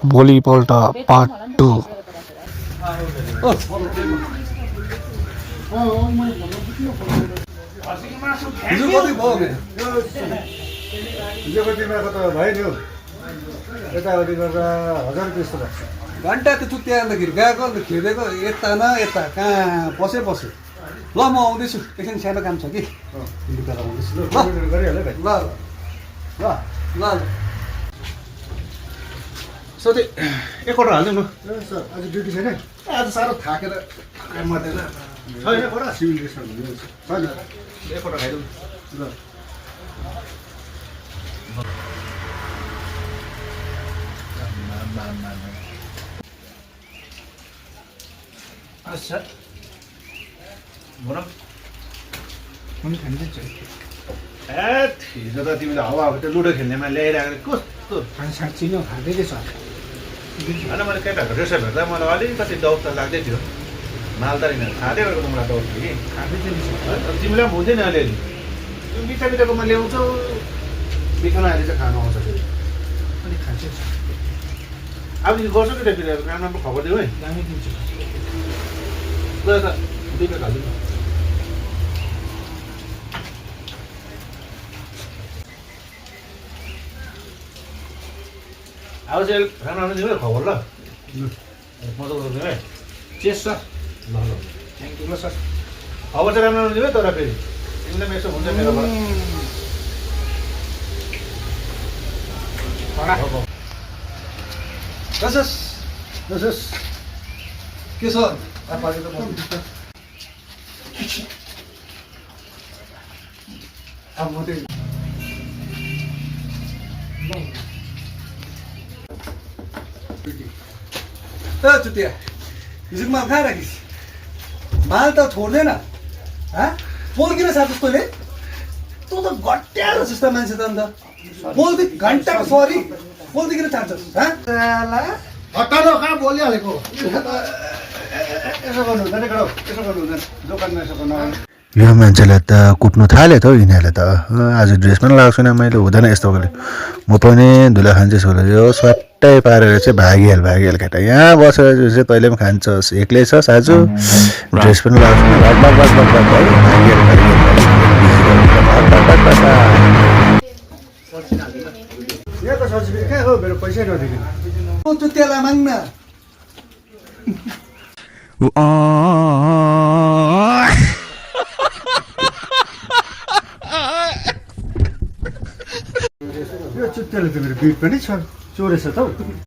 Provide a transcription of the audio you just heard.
भोलिपल्ट पार्ट 2। हिजो कति भयो हिजोको दिनमा त भयो नि हौ यताउति गर्दा 1000 रुपियाँ जस्तो लाग्छ घन्टा त चुत्या अन्तखेरि गएको अन्त खेदेको यता न यता कहाँ पसे ल म आउँदैछु एकछिन सानो काम छ कि लुगा लगाउँदैछु ल गरिहाल्यो भाइ ल ल ल ल सोधे एकवटा हाल्नु न सर आज ड्युटी छैन आज साह्रो थाकेर काम गर्दैन छैन कोरा सिभिल ड्रेसमा हुनुहुन्छ छैन एकवटा खाइदिउँ ल अच्छा भन पनि खान्छ हिजो त तिमीले हावा त्यो लुडो खेल्नेमा ल्याइरहेको कस्तो साँच्ची नै खाँदै छ होइन मैले केटाहरूको ड्रेसर हेर्दा मलाई अलिकति डाउट त लाग्दै थियो मालदारी खाँदै गरेको मलाई डाउट थियो कि खाँदै तिमीलाई पनि हुँदैन अलिअलि त्यो मिठा मिठाकोमा ल्याउँछौ बिखाना अहिले चाहिँ खानु आउँछ फेरि अलिक खान्छ अब गर्छु कि फेरि राम्रो खबर दिउँ है दामी दिन्छु ल त दुई प्लेट हालिदिउँ न अब चाहिँ राम्रो राम्रो दिउँ है खबर ल मजा गर्नु है चेस सर ल ल थ्याङ्क यू ल सर खबर चाहिँ राम्रो राम्रो दिउँ है तर फेरि तिमीलाई पनि यसो हुन्छ मेरोबाट दसस के छ पानी त अब म त्यही चुतिया हिजो माल कहाँ राखिस् माल त छोड्दैन पोल्किन साथोस् तैँले तँ त घट्या रहेछस् त मान्छे त अन्त पोल्दै घन्टाको सरी पोल्दिकिन चाहन्छस् हटाउनु कहाँ बोलिहालेको यसो गर्नु हुँदैन केटा यसो गर्नु हुँदैन दोकानमा यसो गर्नु यो मान्छेलाई त कुट्नु थाल्यो त हौ यिनीहरूले त आज ड्रेस पनि लगाएको छैन मैले हुँदैन यस्तो गरे म पनि धुला खान्छस् होला यो स्वाट्टै पारेर चाहिँ भागिहाल केटा यहाँ बसेर चाहिँ तैँले पनि खान्छस् एक्लै छस् आज ड्रेस पनि लगाएको छैन यहाँको सर्टिफिकेट कहाँ हो मेरो पैसै नदिनु चुतियालाई माग्न यो चुत्तेले त मेरो बिट पनि छ चोरेछ त हौ